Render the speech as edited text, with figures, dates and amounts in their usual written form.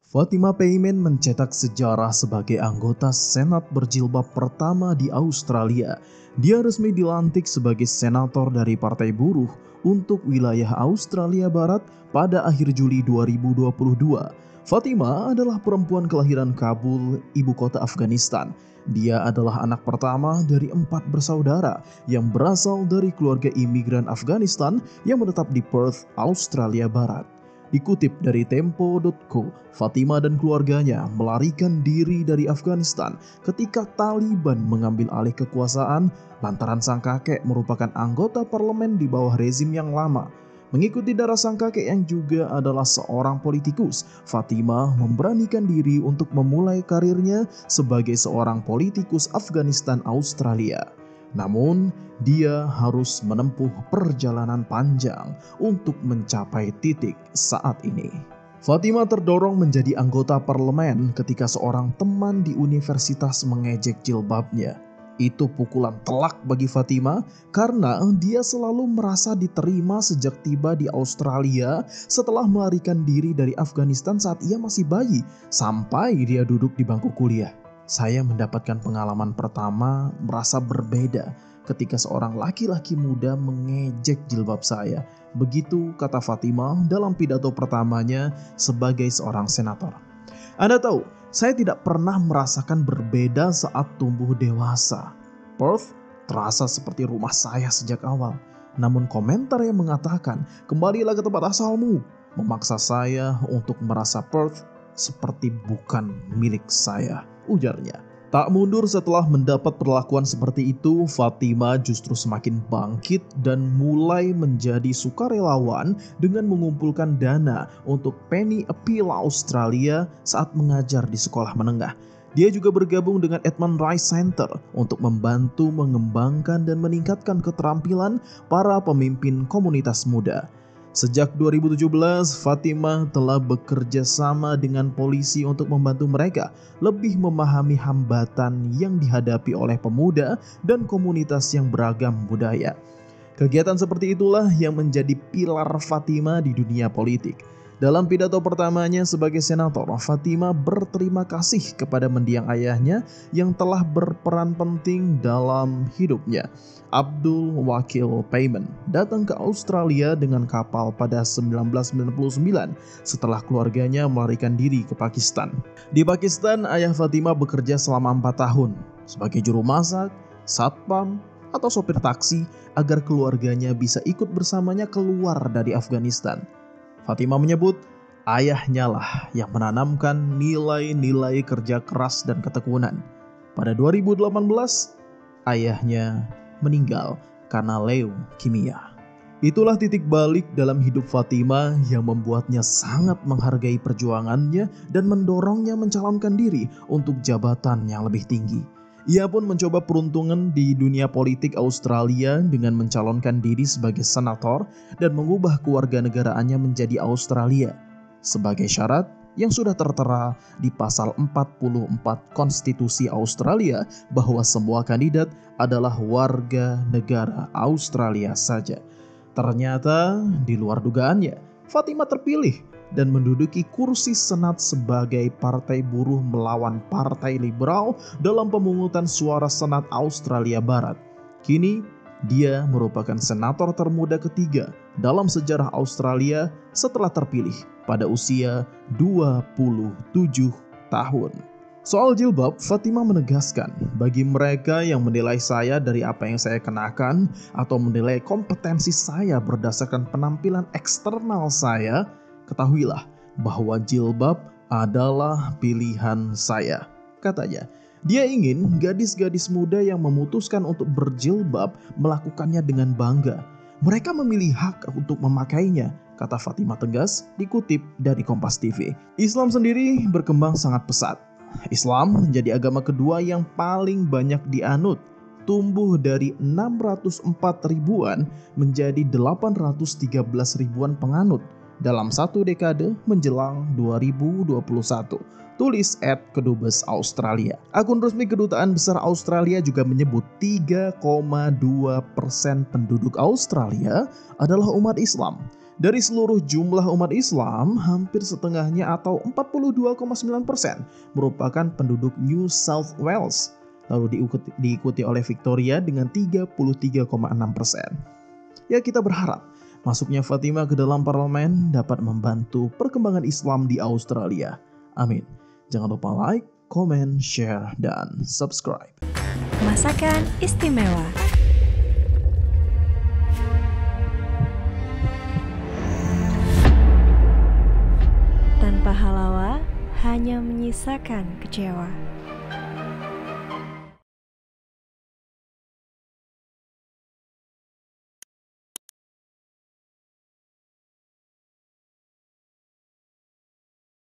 Fatima Payman mencetak sejarah sebagai anggota Senat berjilbab pertama di Australia. Dia resmi dilantik sebagai senator dari Partai Buruh untuk wilayah Australia Barat pada akhir Juli 2022. Fatima adalah perempuan kelahiran Kabul, ibu kota Afghanistan. Dia adalah anak pertama dari 4 bersaudara yang berasal dari keluarga imigran Afghanistan yang menetap di Perth, Australia Barat. Dikutip dari Tempo.co, Fatima dan keluarganya melarikan diri dari Afghanistan ketika Taliban mengambil alih kekuasaan lantaran sang kakek merupakan anggota parlemen di bawah rezim yang lama. Mengikuti darah sang kakek yang juga adalah seorang politikus, Fatima memberanikan diri untuk memulai karirnya sebagai seorang politikus Afghanistan Australia. Namun, dia harus menempuh perjalanan panjang untuk mencapai titik saat ini. Fatima terdorong menjadi anggota parlemen ketika seorang teman di universitas mengejek jilbabnya. Itu pukulan telak bagi Fatima karena dia selalu merasa diterima sejak tiba di Australia setelah melarikan diri dari Afghanistan saat ia masih bayi sampai dia duduk di bangku kuliah. Saya mendapatkan pengalaman pertama merasa berbeda ketika seorang laki-laki muda mengejek jilbab saya. Begitu kata Fatima dalam pidato pertamanya sebagai seorang senator. Anda tahu, saya tidak pernah merasakan berbeda saat tumbuh dewasa. Perth terasa seperti rumah saya sejak awal. Namun komentar yang mengatakan, kembalilah ke tempat asalmu, memaksa saya untuk merasa Perth seperti bukan milik saya, ujarnya. Tak mundur setelah mendapat perlakuan seperti itu, Fatima justru semakin bangkit dan mulai menjadi sukarelawan dengan mengumpulkan dana untuk Penny Appeal Australia saat mengajar di sekolah menengah. Dia juga bergabung dengan Edmund Rice Center untuk membantu mengembangkan dan meningkatkan keterampilan para pemimpin komunitas muda. Sejak 2017, Fatima telah bekerja sama dengan polisi untuk membantu mereka lebih memahami hambatan yang dihadapi oleh pemuda dan komunitas yang beragam budaya. Kegiatan seperti itulah yang menjadi pilar Fatima di dunia politik. Dalam pidato pertamanya sebagai senator, Fatima berterima kasih kepada mendiang ayahnya yang telah berperan penting dalam hidupnya. Abdul Wakil Payman datang ke Australia dengan kapal pada 1999 setelah keluarganya melarikan diri ke Pakistan. Di Pakistan, ayah Fatima bekerja selama 4 tahun sebagai juru masak, satpam, atau sopir taksi agar keluarganya bisa ikut bersamanya keluar dari Afghanistan. Fatima menyebut ayahnya lah yang menanamkan nilai-nilai kerja keras dan ketekunan. Pada 2018, ayahnya meninggal karena leukemia. Itulah titik balik dalam hidup Fatima yang membuatnya sangat menghargai perjuangannya dan mendorongnya mencalonkan diri untuk jabatan yang lebih tinggi. Ia pun mencoba peruntungan di dunia politik Australia dengan mencalonkan diri sebagai senator dan mengubah kewarganegaraannya menjadi Australia sebagai syarat yang sudah tertera di pasal 44 Konstitusi Australia bahwa semua kandidat adalah warga negara Australia saja. Ternyata di luar dugaannya, Fatima terpilih dan menduduki kursi senat sebagai Partai Buruh melawan Partai Liberal dalam pemungutan suara senat Australia Barat. Kini, dia merupakan senator termuda ketiga dalam sejarah Australia setelah terpilih pada usia 27 tahun. Soal jilbab, Fatima menegaskan, bagi mereka yang menilai saya dari apa yang saya kenakan atau menilai kompetensi saya berdasarkan penampilan eksternal saya, ketahuilah bahwa jilbab adalah pilihan saya, katanya. Dia ingin gadis-gadis muda yang memutuskan untuk berjilbab melakukannya dengan bangga. Mereka memilih hak untuk memakainya, kata Fatima tegas, dikutip dari Kompas TV. Islam sendiri berkembang sangat pesat. Islam menjadi agama kedua yang paling banyak dianut, tumbuh dari 604 ribuan menjadi 813 ribuan penganut dalam satu dekade menjelang 2021. Tulis @Kedubes Australia. Akun resmi Kedutaan Besar Australia juga menyebut 3,2% penduduk Australia adalah umat Islam. Dari seluruh jumlah umat Islam, hampir setengahnya atau 42,9% merupakan penduduk New South Wales, lalu diikuti oleh Victoria dengan 33,6%. Ya, kita berharap masuknya Fatimah ke dalam parlemen dapat membantu perkembangan Islam di Australia. Amin. Jangan lupa like, komen, share, dan subscribe. Masakan istimewa. Tanpa halawa, hanya menyisakan kecewa.